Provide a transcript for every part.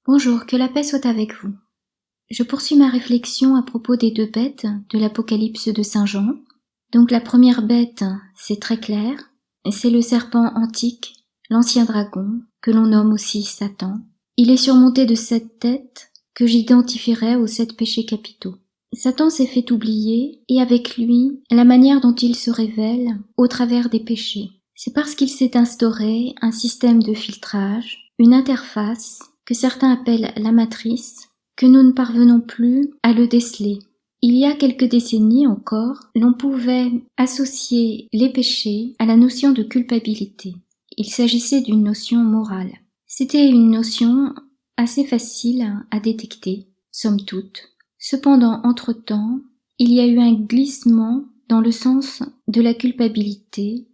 Bonjour, que la paix soit avec vous. Je poursuis ma réflexion à propos des deux bêtes de l'Apocalypse de Saint Jean. Donc la première bête, c'est très clair, c'est le serpent antique, l'ancien dragon, que l'on nomme aussi Satan. Il est surmonté de 7 têtes que j'identifierai aux 7 péchés capitaux. Satan s'est fait oublier et avec lui la manière dont il se révèle au travers des péchés. C'est parce qu'il s'est instauré un système de filtrage, une interface que certains appellent la matrice, que nous ne parvenons plus à le déceler. Il y a quelques décennies encore, l'on pouvait associer les péchés à la notion de culpabilité. Il s'agissait d'une notion morale. C'était une notion assez facile à détecter, somme toute. Cependant, entre-temps, il y a eu un glissement dans le sens de la culpabilité.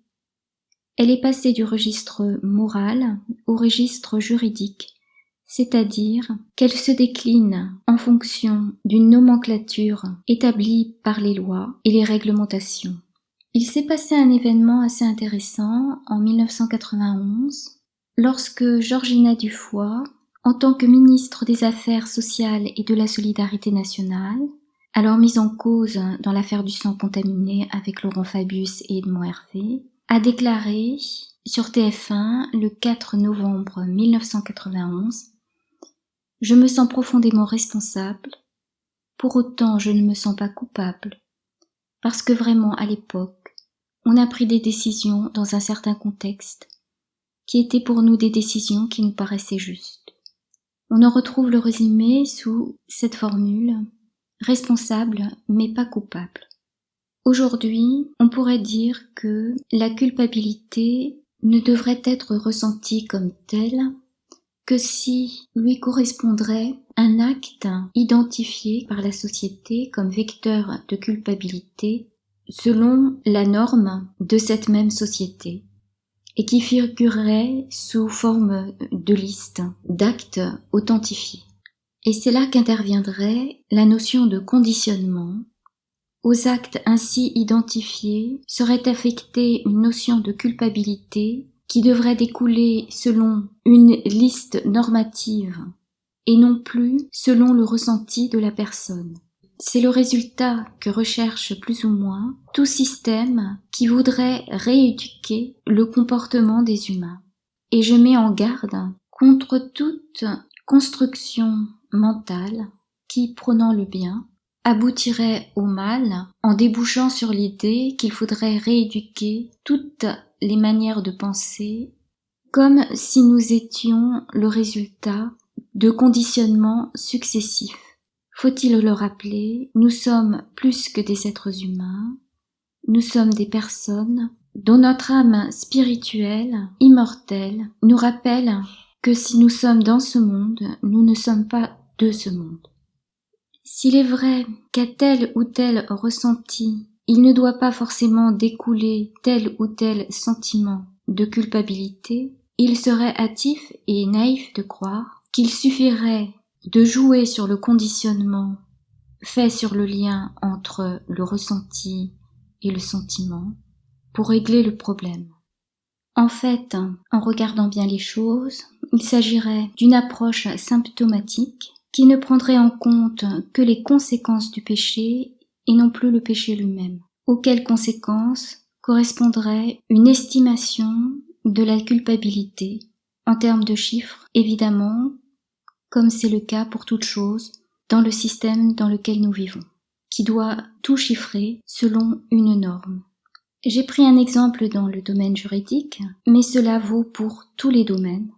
Elle est passée du registre moral au registre juridique, c'est-à-dire qu'elle se décline en fonction d'une nomenclature établie par les lois et les réglementations. Il s'est passé un événement assez intéressant en 1991, lorsque Georgina Dufoy, en tant que ministre des Affaires sociales et de la solidarité nationale, alors mise en cause dans l'affaire du sang contaminé avec Laurent Fabius et Edmond Hervé, a déclaré sur TF1 le 4 novembre 1991 « Je me sens profondément responsable, pour autant je ne me sens pas coupable, parce que vraiment à l'époque, on a pris des décisions dans un certain contexte qui étaient pour nous des décisions qui nous paraissaient justes. » On en retrouve le résumé sous cette formule « responsable mais pas coupable ». Aujourd'hui, on pourrait dire que la culpabilité ne devrait être ressentie comme telle que si lui correspondrait un acte identifié par la société comme vecteur de culpabilité selon la norme de cette même société et qui figurerait sous forme de liste d'actes authentifiés. Et c'est là qu'interviendrait la notion de conditionnement. Aux actes ainsi identifiés serait affectée une notion de culpabilité qui devrait découler selon une liste normative et non plus selon le ressenti de la personne. C'est le résultat que recherche plus ou moins tout système qui voudrait rééduquer le comportement des humains. Et je mets en garde contre toute construction mentale qui, prônant le bien, aboutirait au mal en débouchant sur l'idée qu'il faudrait rééduquer toutes les manières de penser comme si nous étions le résultat de conditionnements successifs. Faut-il le rappeler, nous sommes plus que des êtres humains, nous sommes des personnes dont notre âme spirituelle, immortelle, nous rappelle que si nous sommes dans ce monde, nous ne sommes pas de ce monde. S'il est vrai qu'à tel ou tel ressenti, il ne doit pas forcément découler tel ou tel sentiment de culpabilité, il serait hâtif et naïf de croire qu'il suffirait de jouer sur le conditionnement fait sur le lien entre le ressenti et le sentiment pour régler le problème. En fait, en regardant bien les choses, il s'agirait d'une approche symptomatique qui ne prendrait en compte que les conséquences du péché et non plus le péché lui-même, auxquelles conséquences correspondrait une estimation de la culpabilité en termes de chiffres, évidemment, comme c'est le cas pour toute chose dans le système dans lequel nous vivons, qui doit tout chiffrer selon une norme. J'ai pris un exemple dans le domaine juridique, mais cela vaut pour tous les domaines.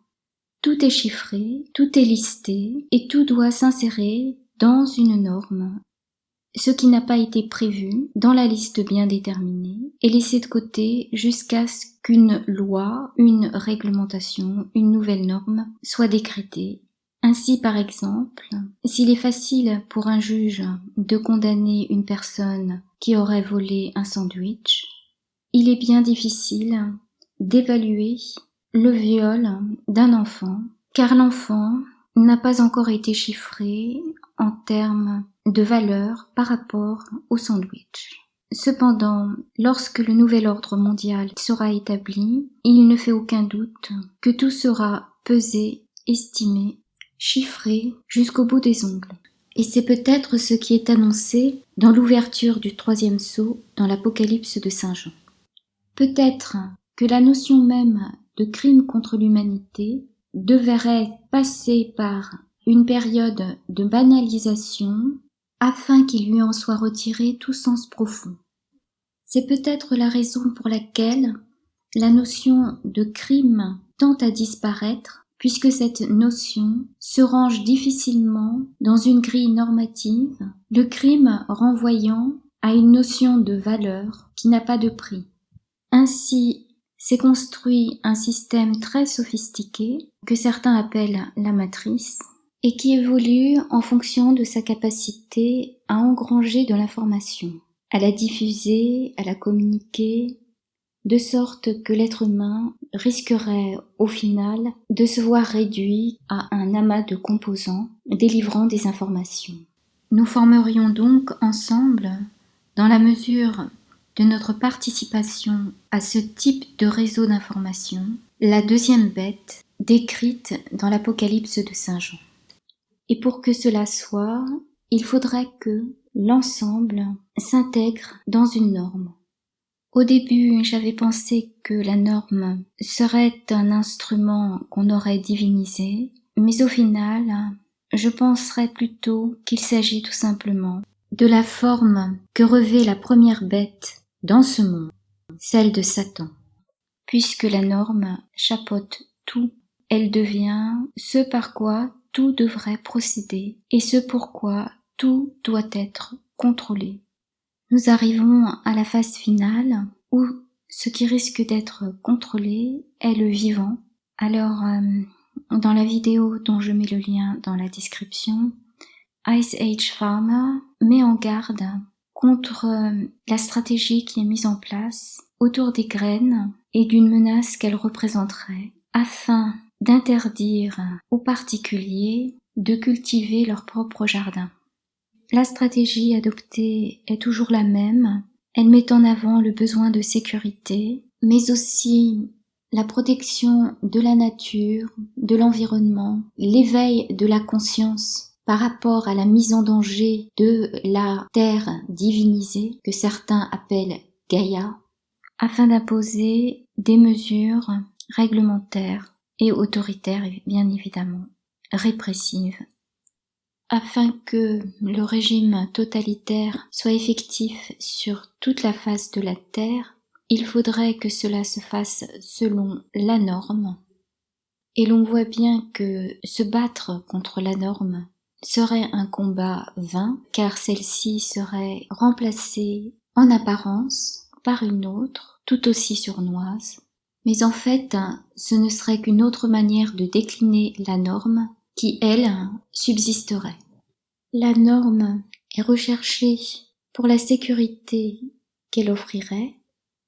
Tout est chiffré, tout est listé et tout doit s'insérer dans une norme. Ce qui n'a pas été prévu dans la liste bien déterminée est laissé de côté jusqu'à ce qu'une loi, une réglementation, une nouvelle norme soit décrétée. Ainsi, par exemple, s'il est facile pour un juge de condamner une personne qui aurait volé un sandwich, il est bien difficile d'évaluer le viol d'un enfant, car l'enfant n'a pas encore été chiffré en termes de valeur par rapport au sandwich. Cependant, lorsque le nouvel ordre mondial sera établi, il ne fait aucun doute que tout sera pesé, estimé, chiffré jusqu'au bout des ongles. Et c'est peut-être ce qui est annoncé dans l'ouverture du 3e sceau dans l'Apocalypse de Saint Jean. Peut-être que la notion même de crime contre l'humanité devrait passer par une période de banalisation afin qu'il lui en soit retiré tout sens profond. C'est peut-être la raison pour laquelle la notion de crime tend à disparaître, puisque cette notion se range difficilement dans une grille normative, le crime renvoyant à une notion de valeur qui n'a pas de prix. Ainsi, s'est construit un système très sophistiqué que certains appellent la matrice et qui évolue en fonction de sa capacité à engranger de l'information, à la diffuser, à la communiquer, de sorte que l'être humain risquerait au final de se voir réduit à un amas de composants délivrant des informations. Nous formerions donc ensemble, dans la mesure de notre participation à ce type de réseau d'informations, la 2e bête décrite dans l'Apocalypse de Saint Jean. Et pour que cela soit, il faudrait que l'ensemble s'intègre dans une norme. Au début, j'avais pensé que la norme serait un instrument qu'on aurait divinisé, mais au final, je penserais plutôt qu'il s'agit tout simplement de la forme que revêt la première bête dans ce monde, celle de Satan. Puisque la norme chapeaute tout, elle devient ce par quoi tout devrait procéder et ce pourquoi tout doit être contrôlé. Nous arrivons à la phase finale où ce qui risque d'être contrôlé est le vivant. Alors, dans la vidéo dont je mets le lien dans la description, Ice Age Pharma met en garde contre la stratégie qui est mise en place autour des graines et d'une menace qu'elles représenteraient afin d'interdire aux particuliers de cultiver leur propre jardin. La stratégie adoptée est toujours la même. Elle met en avant le besoin de sécurité, mais aussi la protection de la nature, de l'environnement, l'éveil de la conscience par rapport à la mise en danger de la terre divinisée, que certains appellent Gaïa, afin d'imposer des mesures réglementaires et autoritaires, bien évidemment, répressives, afin que le régime totalitaire soit effectif sur toute la face de la terre. Il faudrait que cela se fasse selon la norme, et l'on voit bien que se battre contre la norme serait un combat vain, car celle-ci serait remplacée en apparence par une autre, tout aussi sournoise. Mais en fait, ce ne serait qu'une autre manière de décliner la norme qui, elle, subsisterait. La norme est recherchée pour la sécurité qu'elle offrirait,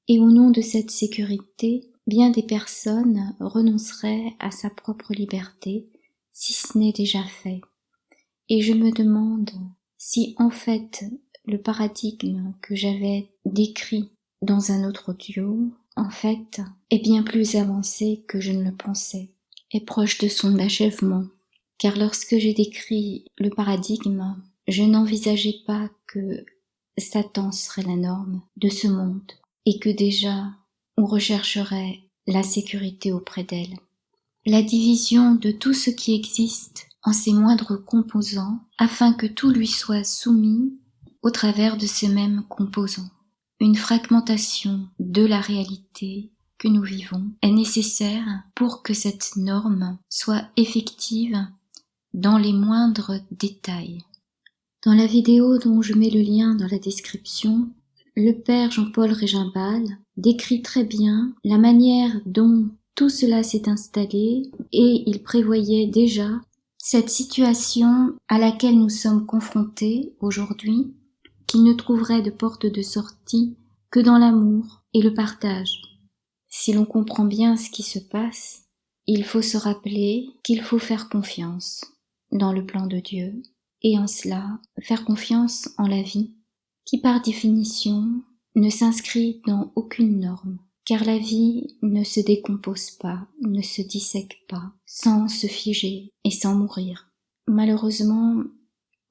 et au nom de cette sécurité, bien des personnes renonceraient à sa propre liberté, si ce n'est déjà fait. Et je me demande si en fait le paradigme que j'avais décrit dans un autre audio, en fait, est bien plus avancé que je ne le pensais, est proche de son achèvement. Car lorsque j'ai décrit le paradigme, je n'envisageais pas que Satan serait la norme de ce monde et que déjà on rechercherait la sécurité auprès d'elle. La division de tout ce qui existe en ses moindres composants afin que tout lui soit soumis au travers de ces mêmes composants. Une fragmentation de la réalité que nous vivons est nécessaire pour que cette norme soit effective dans les moindres détails. Dans la vidéo dont je mets le lien dans la description, le père Jean-Paul Régimbal décrit très bien la manière dont tout cela s'est installé et il prévoyait déjà cette situation à laquelle nous sommes confrontés aujourd'hui, qui ne trouverait de porte de sortie que dans l'amour et le partage. Si l'on comprend bien ce qui se passe, il faut se rappeler qu'il faut faire confiance dans le plan de Dieu, et en cela faire confiance en la vie, qui par définition ne s'inscrit dans aucune norme, car la vie ne se décompose pas, ne se dissèque pas, sans se figer et sans mourir. Malheureusement,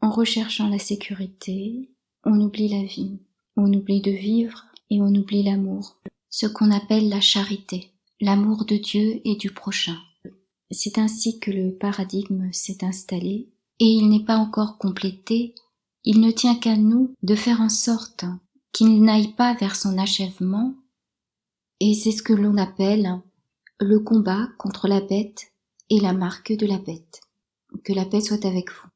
en recherchant la sécurité, on oublie la vie, on oublie de vivre et on oublie l'amour, ce qu'on appelle la charité, l'amour de Dieu et du prochain. C'est ainsi que le paradigme s'est installé, et il n'est pas encore complété. Il ne tient qu'à nous de faire en sorte qu'il n'aille pas vers son achèvement, et c'est ce que l'on appelle le combat contre la bête et la marque de la bête. Que la paix soit avec vous.